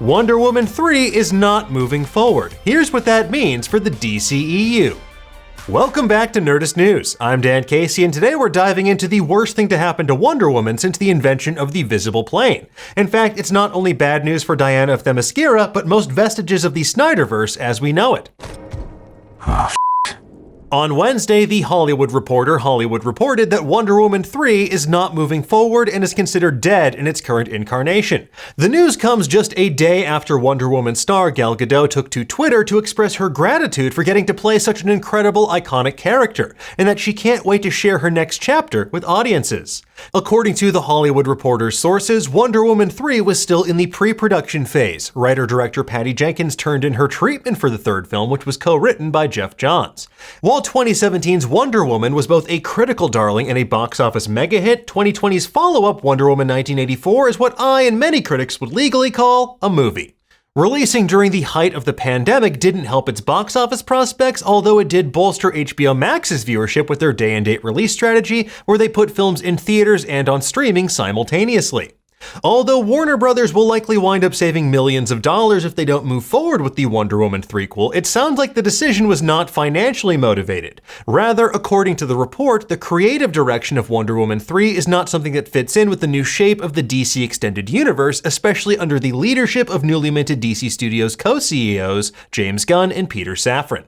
Wonder Woman 3 is not moving forward. Here's what that means for the DCEU. Welcome back to Nerdist News. I'm Dan Casey, and today we're diving into the worst thing to happen to Wonder Woman since the invention of the visible plane. In fact, it's not only bad news for Diana of Themyscira, but most vestiges of the Snyderverse as we know it. On Wednesday, The Hollywood Reporter reported that Wonder Woman 3 is not moving forward and is considered dead in its current incarnation. The news comes just a day after Wonder Woman star Gal Gadot took to Twitter to express her gratitude for getting to play such an incredible, iconic character, and that she can't wait to share her next chapter with audiences. According to The Hollywood Reporter's sources, Wonder Woman 3 was still in the pre-production phase. Writer-director Patty Jenkins turned in her treatment for the third film, which was co-written by Jeff Johns. While 2017's Wonder Woman was both a critical darling and a box office mega hit, 2020's follow-up Wonder Woman 1984 is what I and many critics would legally call a movie. Releasing during the height of the pandemic didn't help its box office prospects, although it did bolster HBO Max's viewership with their day-and-date release strategy, where they put films in theaters and on streaming simultaneously. Although Warner Brothers will likely wind up saving millions of dollars if they don't move forward with the Wonder Woman threequel, it sounds like the decision was not financially motivated. Rather, according to the report, the creative direction of Wonder Woman 3 is not something that fits in with the new shape of the DC Extended Universe, especially under the leadership of newly minted DC Studios co-CEOs James Gunn and Peter Safran.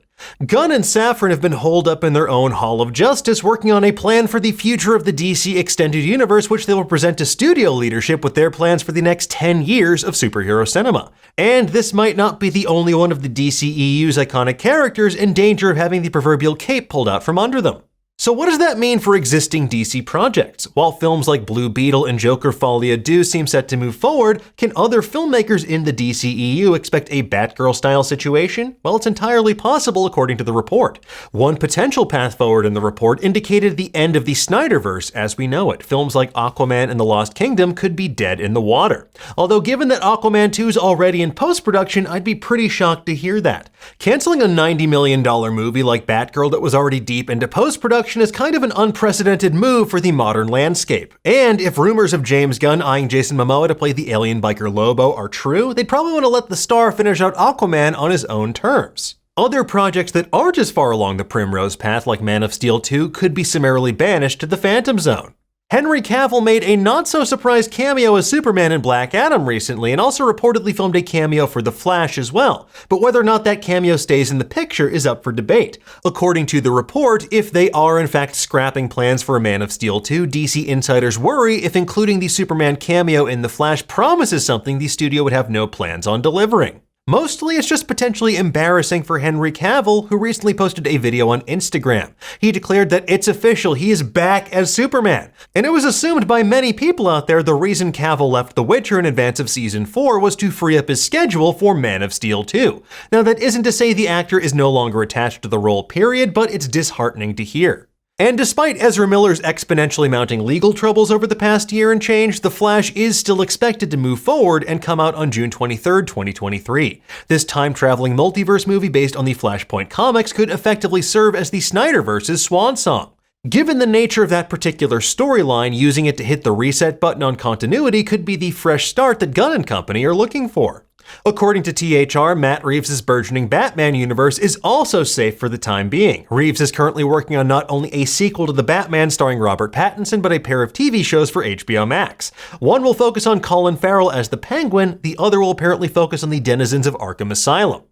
Gunn and Safran have been holed up in their own Hall of Justice working on a plan for the future of the DC Extended Universe, which they will present to studio leadership with their plans for the next 10 years of superhero cinema. And this might not be the only one of the DCEU's iconic characters in danger of having the proverbial cape pulled out from under them. So what does that mean for existing DC projects? While films like Blue Beetle and Joker Folie à Deux seem set to move forward, can other filmmakers in the DCEU expect a Batgirl-style situation? Well, it's entirely possible according to the report. One potential path forward in the report indicated the end of the Snyderverse as we know it. Films like Aquaman and the Lost Kingdom could be dead in the water. Although given that Aquaman 2 is already in post-production, I'd be pretty shocked to hear that. Canceling a $90 million movie like Batgirl that was already deep into post-production is kind of an unprecedented move for the modern landscape. And if rumors of James Gunn eyeing Jason Momoa to play the alien biker Lobo are true, they'd probably want to let the star finish out Aquaman on his own terms. Other projects that aren't as far along the primrose path, like Man of Steel 2, could be summarily banished to the Phantom Zone. Henry Cavill made a not-so-surprised cameo as Superman in Black Adam recently, and also reportedly filmed a cameo for The Flash as well. But whether or not that cameo stays in the picture is up for debate. According to the report, if they are in fact scrapping plans for a Man of Steel 2, DC insiders worry if including the Superman cameo in The Flash promises something the studio would have no plans on delivering. Mostly, it's just potentially embarrassing for Henry Cavill, who recently posted a video on Instagram. He declared that it's official, he is back as Superman. And it was assumed by many people out there the reason Cavill left The Witcher in advance of Season 4 was to free up his schedule for Man of Steel 2. Now, that isn't to say the actor is no longer attached to the role, period, but it's disheartening to hear. And despite Ezra Miller's exponentially mounting legal troubles over the past year and change, The Flash is still expected to move forward and come out on June 23, 2023. This time-traveling multiverse movie based on the Flashpoint comics could effectively serve as the Snyderverse's swan song. Given the nature of that particular storyline, using it to hit the reset button on continuity could be the fresh start that Gunn and company are looking for. According to THR, Matt Reeves' burgeoning Batman universe is also safe for the time being. Reeves is currently working on not only a sequel to The Batman starring Robert Pattinson, but a pair of TV shows for HBO Max. One will focus on Colin Farrell as the Penguin, the other will apparently focus on the denizens of Arkham Asylum.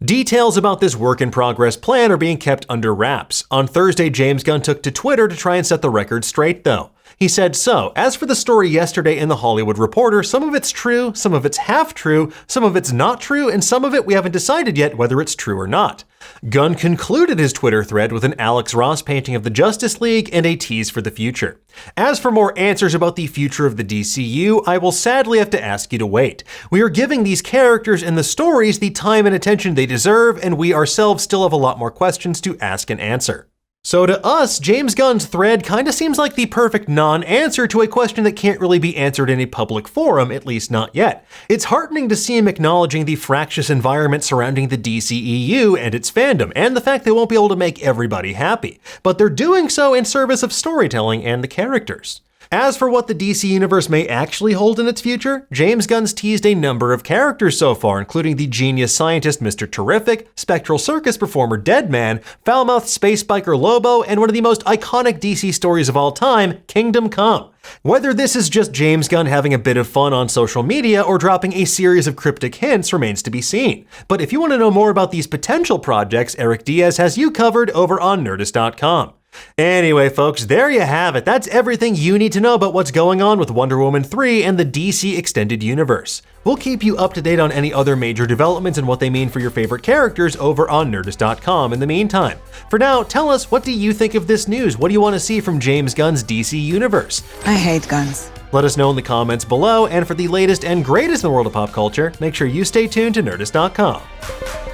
Details about this work-in-progress plan are being kept under wraps. On Thursday, James Gunn took to Twitter to try and set the record straight, though. He said, "So, as for the story yesterday in The Hollywood Reporter, some of it's true, some of it's half true, some of it's not true, and some of it we haven't decided yet whether it's true or not." Gunn concluded his Twitter thread with an Alex Ross painting of the Justice League and a tease for the future. As for more answers about the future of the DCU, I will sadly have to ask you to wait. We are giving these characters and the stories the time and attention they deserve, and we ourselves still have a lot more questions to ask and answer. So to us, James Gunn's thread kinda seems like the perfect non-answer to a question that can't really be answered in a public forum, at least not yet. It's heartening to see him acknowledging the fractious environment surrounding the DCEU and its fandom, and the fact they won't be able to make everybody happy. But they're doing so in service of storytelling and the characters. As for what the DC Universe may actually hold in its future, James Gunn's teased a number of characters so far, including the genius scientist Mr. Terrific, spectral circus performer Deadman, foul-mouthed space biker Lobo, and one of the most iconic DC stories of all time, Kingdom Come. Whether this is just James Gunn having a bit of fun on social media or dropping a series of cryptic hints remains to be seen. But if you want to know more about these potential projects, Eric Diaz has you covered over on Nerdist.com. Anyway, folks, there you have it. That's everything you need to know about what's going on with Wonder Woman 3 and the DC Extended Universe. We'll keep you up to date on any other major developments and what they mean for your favorite characters over on Nerdist.com in the meantime. For now, tell us, what do you think of this news? What do you want to see from James Gunn's DC Universe? I hate guns. Let us know in the comments below, and for the latest and greatest in the world of pop culture, make sure you stay tuned to Nerdist.com.